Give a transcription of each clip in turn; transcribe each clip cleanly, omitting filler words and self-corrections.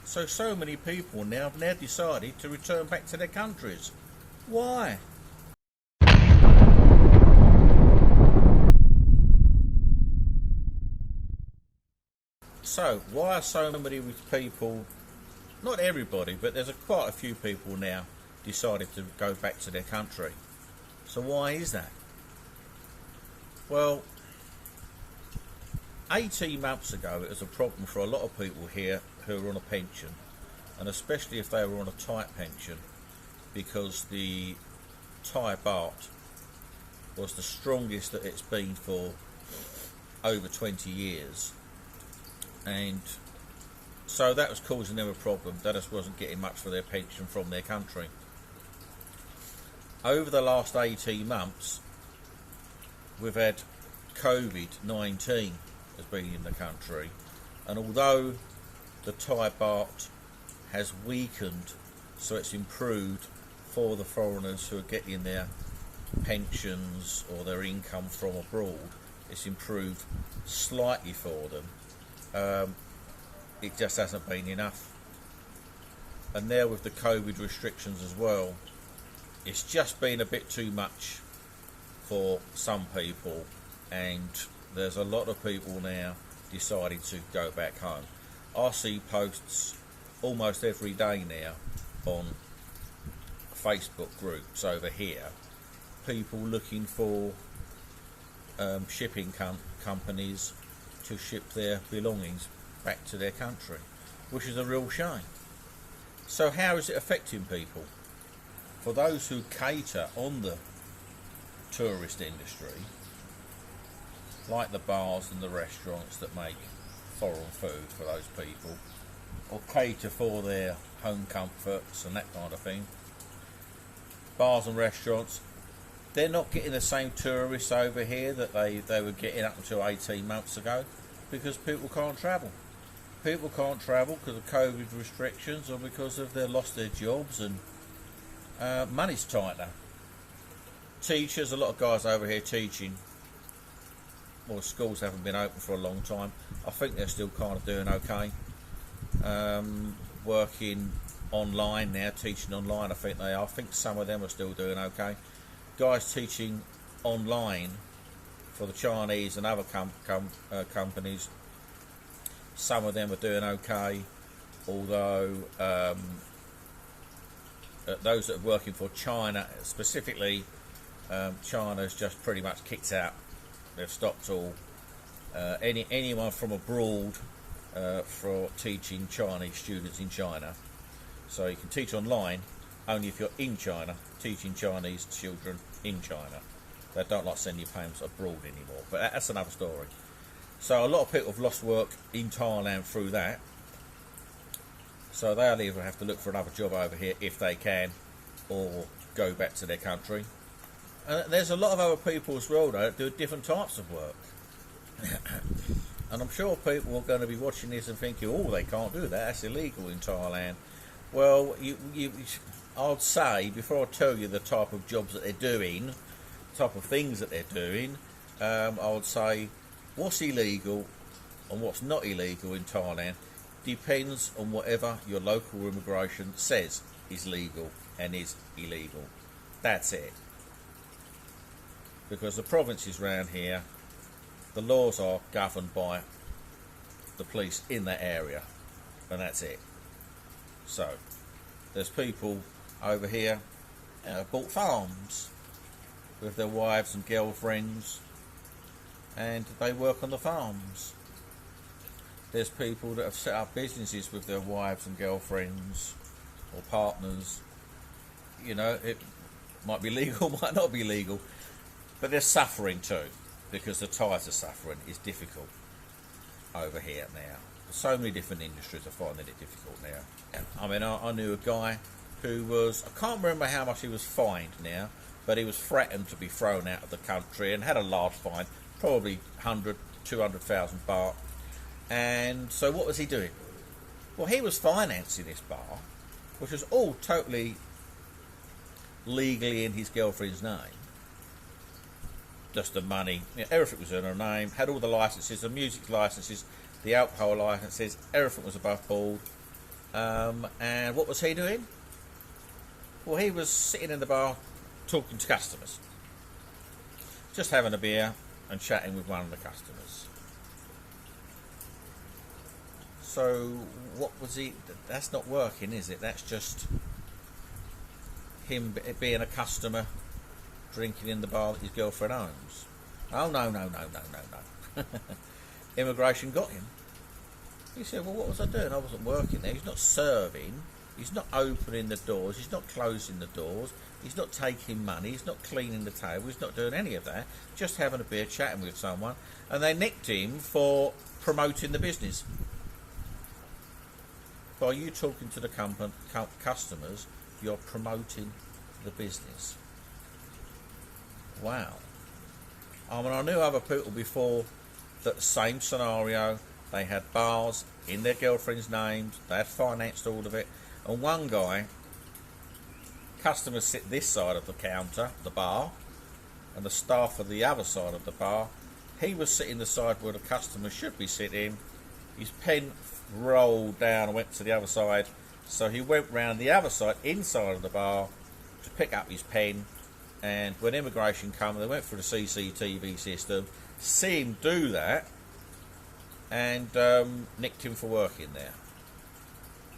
So many people now have now decided to return back to their countries. Why? So, why are so many people, not everybody, but there's quite a few people now decided to go back to their country? So why is that? Well, 18 months ago it was a problem for a lot of people here who were on a pension, and especially if they were on a tight pension, because the Thai baht was the strongest that it's been for over 20 years, and so that was causing them a problem. They just wasn't getting much for their pension from their country. Over the last 18 months we've had COVID-19 has been in the country, and although the Thai baht has weakened, so it's improved for the foreigners who are getting their pensions or their income from abroad, it's improved slightly for them. It just hasn't been enough. And now with the COVID restrictions as well, it's just been a bit too much for some people, and there's a lot of people now deciding to go back home. I see posts almost every day now on Facebook groups over here, people looking for shipping companies to ship their belongings back to their country, which is a real shame. So how is it affecting people? For those who cater on the tourist industry, like the bars and the restaurants that make foreign food for those people, or cater for their home comforts and that kind of thing, bars and restaurants, they're not getting the same tourists over here that they were getting up until 18 months ago, because people can't travel. People can't travel because of COVID restrictions, or because of they've lost their jobs, and money's tighter. Teachers, a lot of guys over here teaching, well, schools haven't been open for a long time. I think they're still kind of doing okay. Working online now, teaching online, I think they are. I think some of them are still doing okay. Guys teaching online for the Chinese and other companies, some of them are doing okay, although those that are working for China specifically, China's just pretty much kicked out. They've stopped all anyone from abroad for teaching Chinese students in China. So you can teach online only if you're in China, teaching Chinese children in China. They don't like sending parents abroad anymore, but that's another story. So a lot of people have lost work in Thailand through that. So they'll either have to look for another job over here if they can, or go back to their country. And there's a lot of other people as well, though, that do different types of work. And I'm sure people are going to be watching this and thinking, oh, they can't do that, that's illegal in Thailand. Well, I'd say, before I tell you the type of jobs that they're doing, type of things that they're doing, I would say what's illegal and what's not illegal in Thailand depends on whatever your local immigration says is legal and is illegal. That's it. Because the provinces around here, the laws are governed by the police in that area, and that's it. So there's people over here bought farms with their wives and girlfriends, and they work on the farms. There's people that have set up businesses with their wives and girlfriends or partners. You know, it might be legal, might not be legal, but they're suffering too, because the Thais are suffering. It's difficult over here now. So many different industries are finding it difficult now. I mean, I knew a guy who was, I can't remember how much he was fined now, but he was threatened to be thrown out of the country and had a large fine, probably 100, 200,000 baht. And so what was he doing? Well, he was financing this bar, which was all totally legally in his girlfriend's name. Just the money, you know, everything was in her name, had all the licenses, the music licenses, the alcohol licenses, everything was above board. And what was he doing? Well, he was sitting in the bar talking to customers, just having a beer and chatting with one of the customers. So what was he? That's not working, is it? That's just him being a customer, drinking in the bar that his girlfriend owns. Oh, no. Immigration got him. He said, well, what was I doing? I wasn't working there. He's not serving. He's not opening the doors. He's not closing the doors. He's not taking money. He's not cleaning the table. He's not doing any of that. Just having a beer, chatting with someone. And they nicked him for promoting the business. By you talking to the customers, you're promoting the business. Wow. I mean, I knew other people before that same scenario. They had bars in their girlfriends' names. They had financed all of it. And one guy, customers sit this side of the counter, the bar, and the staff are the other side of the bar. He was sitting the side where the customer should be sitting. His pen rolled down and went to the other side. So he went round the other side, inside of the bar, to pick up his pen. And when immigration came, they went through the CCTV system, see him do that, and nicked him for working there.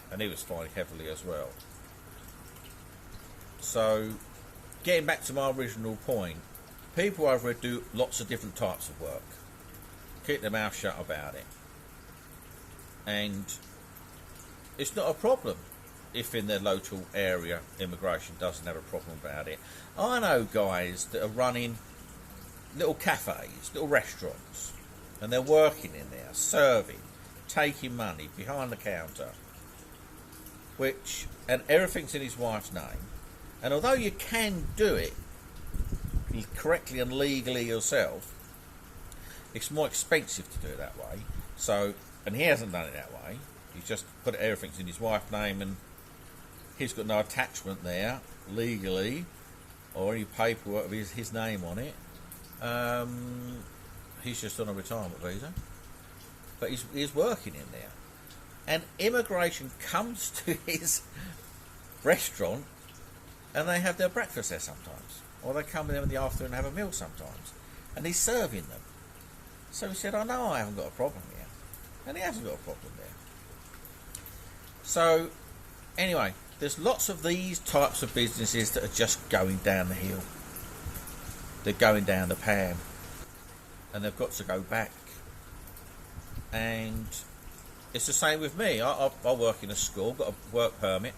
And he was fined heavily as well. So, getting back to my original point, people over here do lots of different types of work. Keep their mouth shut about it. And it's not a problem if in their local area immigration doesn't have a problem about it. I know guys that are running little cafes, little restaurants, and they're working in there, serving, taking money behind the counter, and everything's in his wife's name. And although you can do it correctly and legally yourself, it's more expensive to do it that way. So, and he hasn't done it that way. He's just put everything's in his wife's name, and he's got no attachment there legally or any paperwork with his name on it. He's just on a retirement visa, but he's working in there, and immigration comes to his restaurant and they have their breakfast there sometimes, or they come in the afternoon and have a meal sometimes, and he's serving them. So he said, I know I haven't got a problem here, and he hasn't got a problem there. So anyway, there's lots of these types of businesses that are just going down the hill. They're going down the pan, and they've got to go back. And it's the same with me. I work in a school, got a work permit,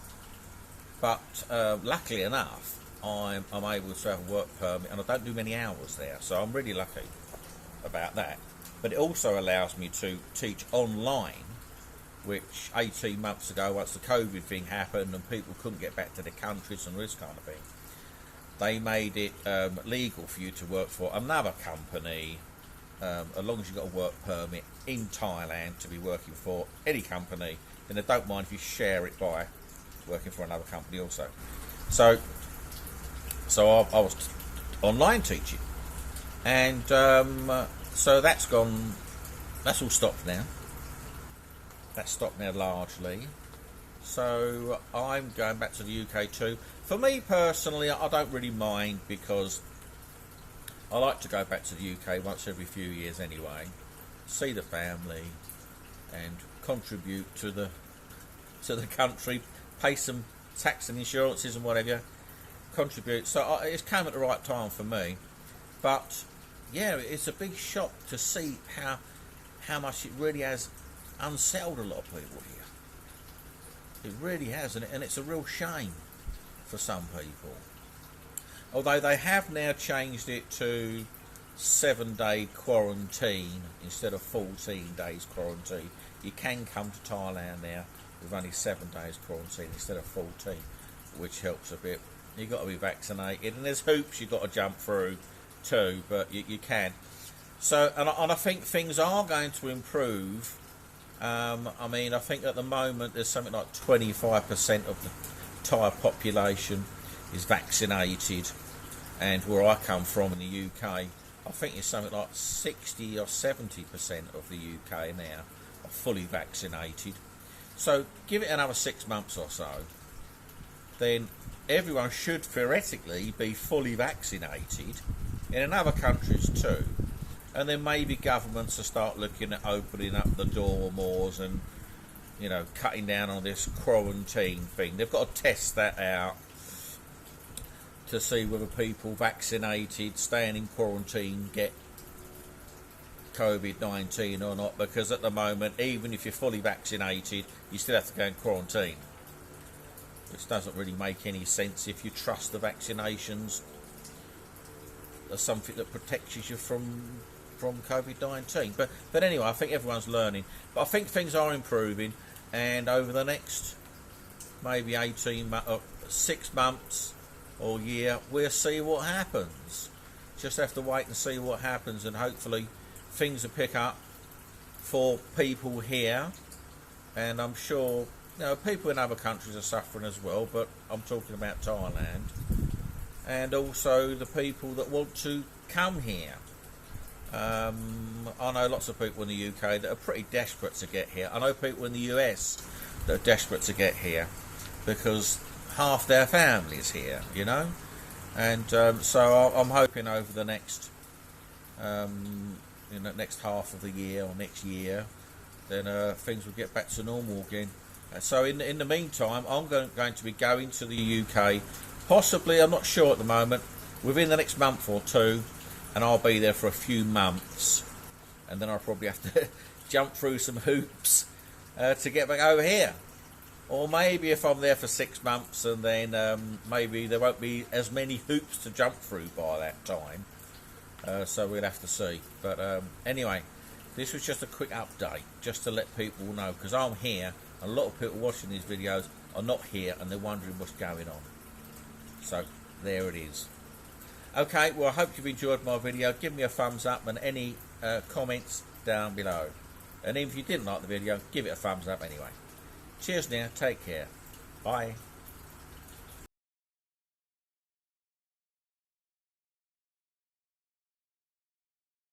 but luckily enough, I'm able to have a work permit, and I don't do many hours there, so I'm really lucky about that. But it also allows me to teach online, which 18 months ago, once the COVID thing happened and people couldn't get back to their countries and this kind of thing, they made it legal for you to work for another company, as long as you've got a work permit in Thailand to be working for any company, and they don't mind if you share it by working for another company also. So I was online teaching, and so that's all stopped now. That's stopped now largely. So I'm going back to the UK too. For me personally, I don't really mind, because I like to go back to the UK once every few years anyway, see the family and contribute to the country, pay some tax and insurances and whatever, contribute. So it's come at the right time for me. But yeah, it's a big shock to see how much it really has unsettled a lot of people here. It really has, and it's a real shame for some people. Although they have now changed it to 7-day quarantine instead of 14 days quarantine. You can come to Thailand now with only 7 days quarantine instead of 14, which helps a bit. You've got to be vaccinated, and there's hoops you've got to jump through too, but you can. So, and I think things are going to improve. I mean, I think at the moment there's something like 25% of the Thai population is vaccinated, and where I come from in the UK, I think it's something like 60 or 70% of the UK now are fully vaccinated. So give it another 6 months or so, then everyone should theoretically be fully vaccinated in other countries too, and then maybe governments will start looking at opening up the door more and, you know, cutting down on this quarantine thing. They've got to test that out to see whether people vaccinated staying in quarantine get COVID-19 or not, because at the moment, even if you're fully vaccinated, you still have to go in quarantine, which doesn't really make any sense if you trust the vaccinations as something that protects you from COVID-19. But anyway, I think everyone's learning. But I think things are improving, and over the next maybe 6 months or year, we'll see what happens. Just have to wait and see what happens, and hopefully things will pick up for people here. And I'm sure, you know, people in other countries are suffering as well, but I'm talking about Thailand, and also the people that want to come here. I know lots of people in the UK that are pretty desperate to get here. I know people in the US that are desperate to get here because half their family's here, you know. And so I'm hoping over the next next half of the year or next year, then things will get back to normal again. So in the meantime, I'm going to be going to the UK, possibly, I'm not sure at the moment, within the next month or two, and I'll be there for a few months, and then I'll probably have to jump through some hoops to get back over here. Or maybe if I'm there for 6 months, and then maybe there won't be as many hoops to jump through by that time. So we'll have to see. But anyway, this was just a quick update, just to let people know, because I'm here. A lot of people watching these videos are not here, and they're wondering what's going on. So there it is. Okay, well, I hope you've enjoyed my video. Give me a thumbs up and any comments down below. And even if you didn't like the video, give it a thumbs up anyway. Cheers now, take care. Bye.